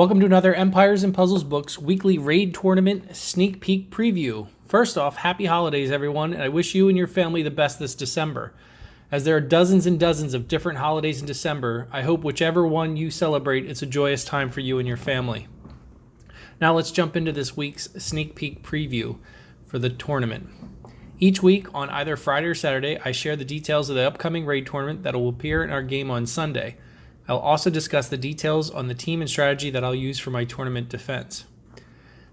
Welcome to another Empires and Puzzles Books weekly raid tournament sneak peek preview. First off, happy holidays everyone, and I wish you and your family the best this December. As there are dozens and dozens of different holidays in December, I hope whichever one you celebrate, it's a joyous time for you and your family. Now let's jump into this week's sneak peek preview for the tournament. Each week on either Friday or Saturday, I share the details of the upcoming raid tournament that will appear in our game on Sunday. I'll also discuss the details on the team and strategy that I'll use for my tournament defense.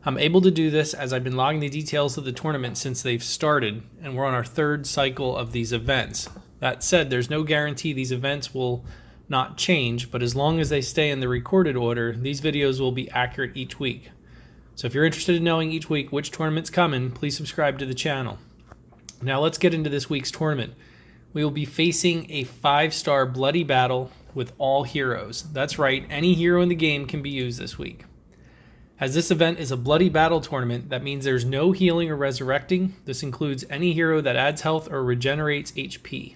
I'm able to do this as I've been logging the details of the tournament since they've started, and we're on our third cycle of these events. That said, there's no guarantee these events will not change, but as long as they stay in the recorded order, these videos will be accurate each week. So if you're interested in knowing each week which tournament's coming, please subscribe to the channel. Now let's get into this week's tournament. We will be facing a 5-star bloody battle with all heroes. That's right, any hero in the game can be used this week. As this event is a bloody battle tournament, that means there's no healing or resurrecting. This includes any hero that adds health or regenerates HP.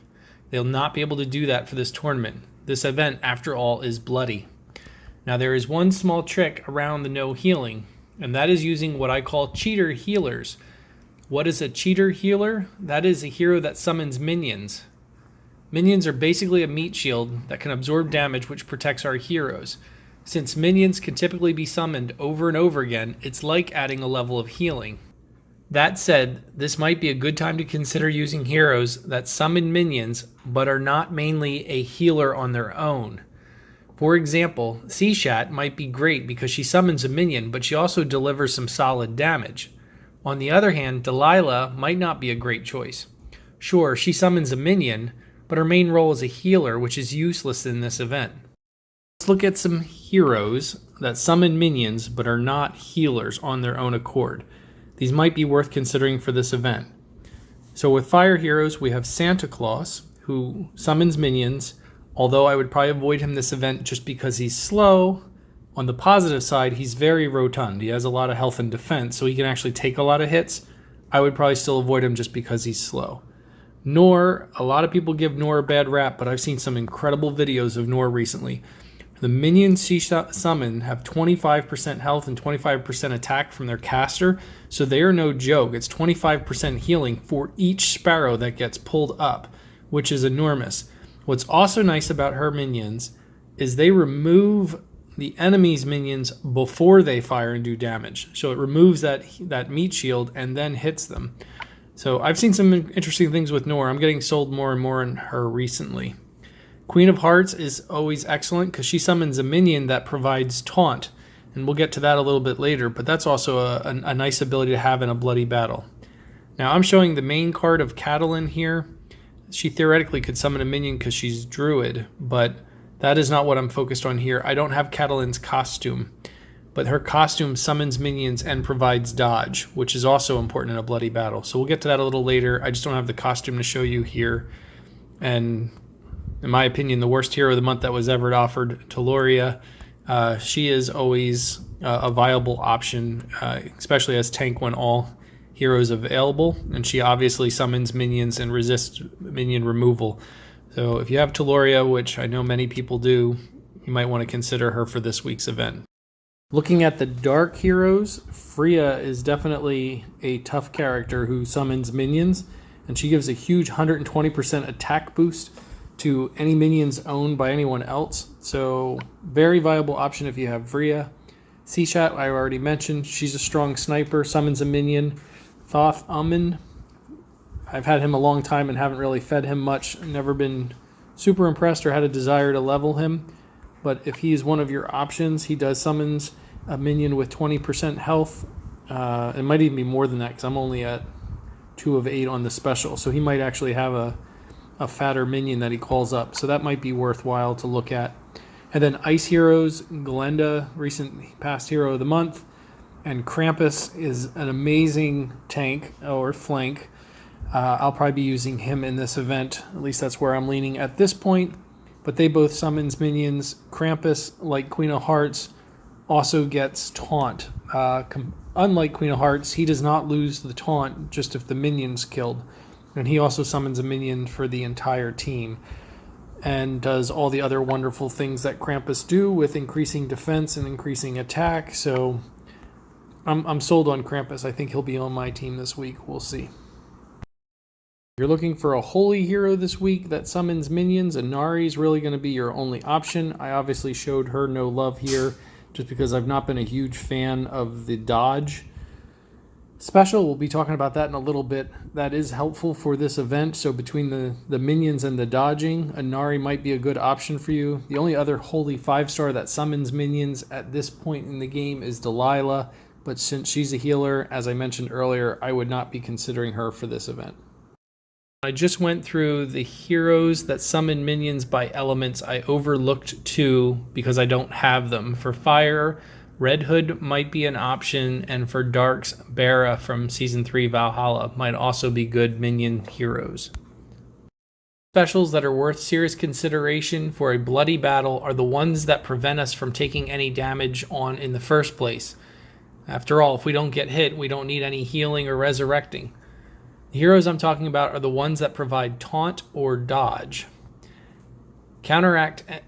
They'll not be able to do that for this tournament. This event, after all, is bloody. Now there is one small trick around the no healing, and that is using what I call cheater healers. What is a cheater healer? That is a hero that summons minions. Minions are basically a meat shield that can absorb damage which protects our heroes. Since minions can typically be summoned over and over again, it's like adding a level of healing. That said, this might be a good time to consider using heroes that summon minions but are not mainly a healer on their own. For example, Seashat might be great because she summons a minion, but she also delivers some solid damage. On the other hand, Delilah might not be a great choice. Sure, she summons a minion, but her main role is a healer, which is useless in this event. Let's look at some heroes that summon minions but are not healers on their own accord. These might be worth considering for this event. So with fire heroes, we have Santa Claus, who summons minions, although I would probably avoid him this event just because he's slow. On the positive side, he's very rotund. He has a lot of health and defense, so he can actually take a lot of hits. I would probably still avoid him just because he's slow. Nor, a lot of people give Nor a bad rap, but I've seen some incredible videos of Nor recently. The minions she summon have 25% health and 25% attack from their caster, so they are no joke. It's 25% healing for each sparrow that gets pulled up, which is enormous. What's also nice about her minions is they remove the enemy's minions before they fire and do damage. So it removes that meat shield and then hits them. So I've seen some interesting things with Nor. I'm getting sold more and more in her recently. Queen of Hearts is always excellent because she summons a minion that provides taunt. And we'll get to that a little bit later, but that's also a nice ability to have in a bloody battle. Now I'm showing the main card of Catelyn here. She theoretically could summon a minion because she's druid, but that is not what I'm focused on here. I don't have Catelyn's costume, but her costume summons minions and provides dodge, which is also important in a bloody battle. So we'll get to that a little later. I just don't have the costume to show you here. And in my opinion, the worst hero of the month that was ever offered, Teloria. She is always a viable option, especially as tank when all heroes available. And she obviously summons minions and resists minion removal. So if you have Teloria, which I know many people do, you might want to consider her for this week's event. Looking at the dark heroes, Freya is definitely a tough character who summons minions, and she gives a huge 120% attack boost to any minions owned by anyone else. So very viable option if you have Freya. Seashat, I already mentioned, she's a strong sniper, summons a minion. Thoth Amon, I've had him a long time and haven't really fed him much, never been super impressed or had a desire to level him. But if he is one of your options, he does summons a minion with 20% health. It might even be more than that because I'm only at 2 of 8 on the special. So he might actually have a fatter minion that he calls up. So that might be worthwhile to look at. And then Ice Heroes, Glenda, recent past hero of the month. And Krampus is an amazing tank or flank. I'll probably be using him in this event. At least that's where I'm leaning at this point. But they both summons minions. Krampus, like Queen of Hearts, also gets taunt. Unlike Queen of Hearts, he does not lose the taunt just if the minion's killed. And he also summons a minion for the entire team. and does all the other wonderful things that Krampus do with increasing defense and increasing attack. So I'm sold on Krampus. I think he'll be on my team this week. We'll see. If you're looking for a holy hero this week that summons minions, Inari is really going to be your only option. I obviously showed her no love here just because I've not been a huge fan of the dodge special. We'll be talking about that in a little bit. That is helpful for this event. So between the minions and the dodging, Inari might be a good option for you. The only other holy 5-star that summons minions at this point in the game is Delilah. But since she's a healer, as I mentioned earlier, I would not be considering her for this event. I just went through the heroes that summon minions by elements. I overlooked 2 because I don't have them. For fire, Red Hood might be an option, and for darks, Bara from Season 3 Valhalla might also be good minion heroes. Specials that are worth serious consideration for a bloody battle are the ones that prevent us from taking any damage on in the first place. After all, if we don't get hit, we don't need any healing or resurrecting. The heroes I'm talking about are the ones that provide taunt or dodge. Counterattack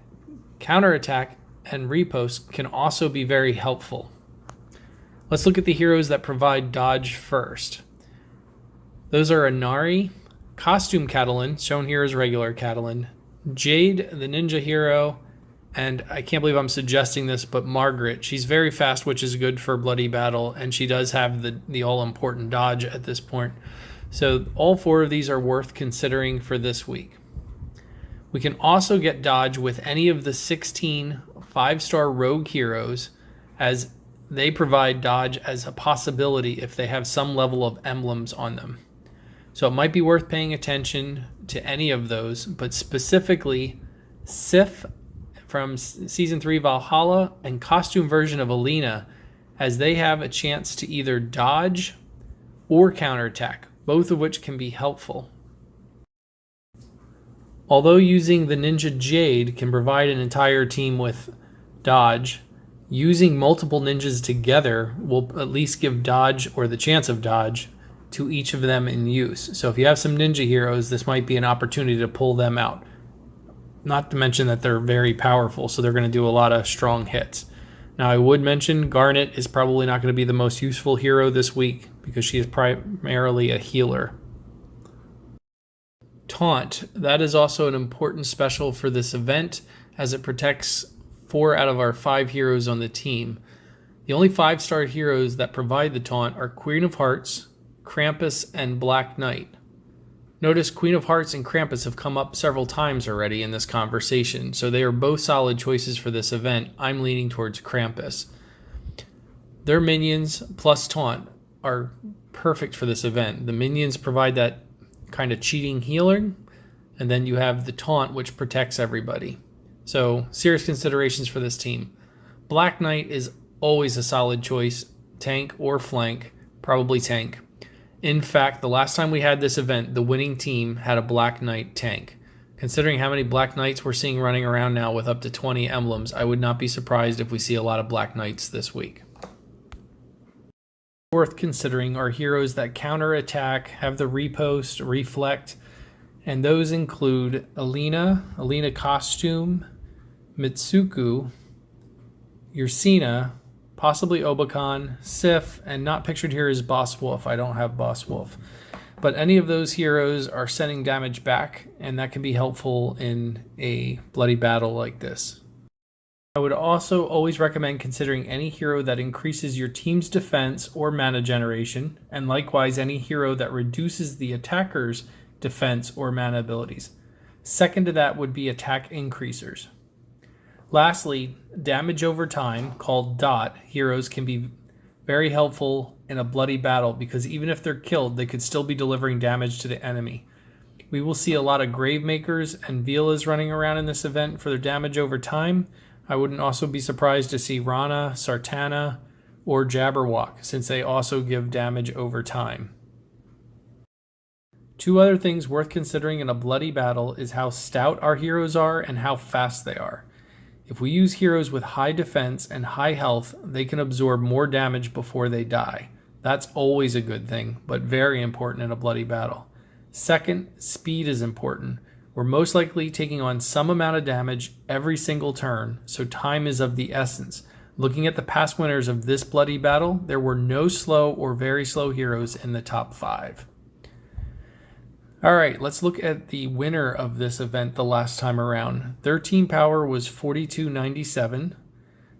and riposte can also be very helpful. Let's look at the heroes that provide dodge first. Those are Inari, Costume Catalan, shown here as regular Catalan, Jade, the ninja hero, and I can't believe I'm suggesting this, but Margaret. She's very fast, which is good for bloody battle, and she does have the all-important dodge at this point. So all 4 of these are worth considering for this week. We can also get dodge with any of the 16 5-star rogue heroes, as they provide dodge as a possibility if they have some level of emblems on them. So it might be worth paying attention to any of those, but specifically Sif from Season 3 Valhalla and costume version of Alina, as they have a chance to either dodge or counterattack, both of which can be helpful. Although using the ninja Jade can provide an entire team with dodge, using multiple ninjas together will at least give dodge, or the chance of dodge, to each of them in use. So if you have some ninja heroes, this might be an opportunity to pull them out. Not to mention that they're very powerful, so they're going to do a lot of strong hits. Now, I would mention Garnet is probably not going to be the most useful hero this week because she is primarily a healer. Taunt, that is also an important special for this event, as it protects 4 out of our 5 heroes on the team. The only 5-star heroes that provide the taunt are Queen of Hearts, Krampus, and Black Knight. Notice Queen of Hearts and Krampus have come up several times already in this conversation, so they are both solid choices for this event. I'm leaning towards Krampus. Their minions plus taunt are perfect for this event. The minions provide that kind of cheating healing, and then you have the taunt, which protects everybody. So serious considerations for this team. Black Knight is always a solid choice, tank or flank, probably tank. In fact, the last time we had this event, the winning team had a Black Knight tank. Considering how many Black Knights we're seeing running around now with up to 20 emblems, I would not be surprised if we see a lot of Black Knights this week. Worth considering are heroes that counterattack, have the riposte, reflect, and those include Alina Costume, Mitsuku, Ursina, possibly Obakan, Sif, and not pictured here is Boss Wolf. I don't have Boss Wolf. But any of those heroes are sending damage back, and that can be helpful in a bloody battle like this. I would also always recommend considering any hero that increases your team's defense or mana generation, and likewise any hero that reduces the attacker's defense or mana abilities. Second to that would be attack increasers. Lastly, damage over time, called DOT, heroes can be very helpful in a bloody battle because even if they're killed, they could still be delivering damage to the enemy. We will see a lot of Gravemakers and Velas running around in this event for their damage over time. I wouldn't also be surprised to see Rana, Sartana, or Jabberwock, since they also give damage over time. 2 other things worth considering in a bloody battle is how stout our heroes are and how fast they are. If we use heroes with high defense and high health, they can absorb more damage before they die. That's always a good thing, but very important in a bloody battle. Second, speed is important. We're most likely taking on some amount of damage every single turn, so time is of the essence. Looking at the past winners of this bloody battle, there were no slow or very slow heroes in the top 5. All right, let's look at the winner of this event the last time around. Their team power was 4297.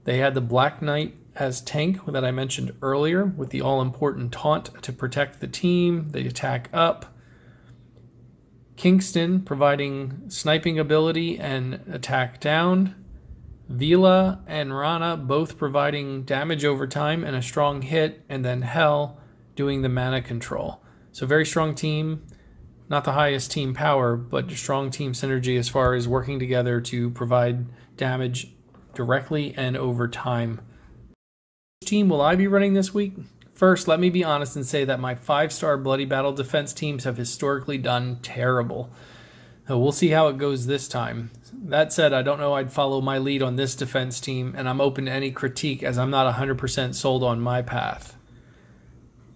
They had the Black Knight as tank that I mentioned earlier with the all-important taunt to protect the team, the attack up. Kingston providing sniping ability and attack down. Vila and Rana both providing damage over time and a strong hit, and then Hell doing the mana control. So very strong team, not the highest team power, but strong team synergy as far as working together to provide damage directly and over time. Which team will I be running this week? First, let me be honest and say that my 5-star Bloody Battle defense teams have historically done terrible. We'll see how it goes this time. That said, I don't know I'd follow my lead on this defense team, and I'm open to any critique as I'm not 100% sold on my path.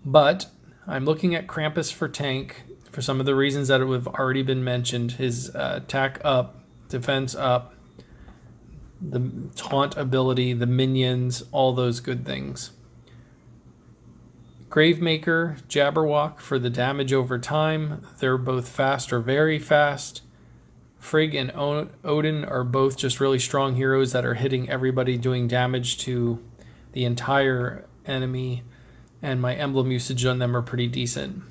But I'm looking at Krampus for tank for some of the reasons that have already been mentioned. His attack up, defense up, the taunt ability, the minions, all those good things. Gravemaker, Jabberwock for the damage over time. They're both fast or very fast. Frigg and Odin are both just really strong heroes that are hitting everybody, doing damage to the entire enemy, and my emblem usage on them are pretty decent.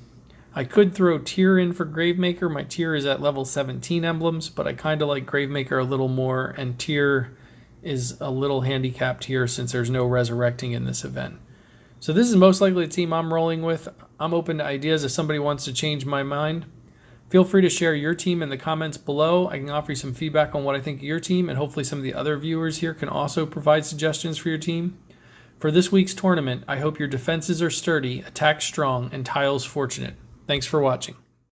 I could throw Tyr in for Gravemaker. My Tyr is at level 17 emblems, but I kind of like Gravemaker a little more, and Tyr is a little handicapped here since there's no resurrecting in this event. So this is most likely the team I'm rolling with. I'm open to ideas if somebody wants to change my mind. Feel free to share your team in the comments below. I can offer you some feedback on what I think of your team, and hopefully some of the other viewers here can also provide suggestions for your team. For this week's tournament, I hope your defenses are sturdy, attack strong, and tiles fortunate. Thanks for watching.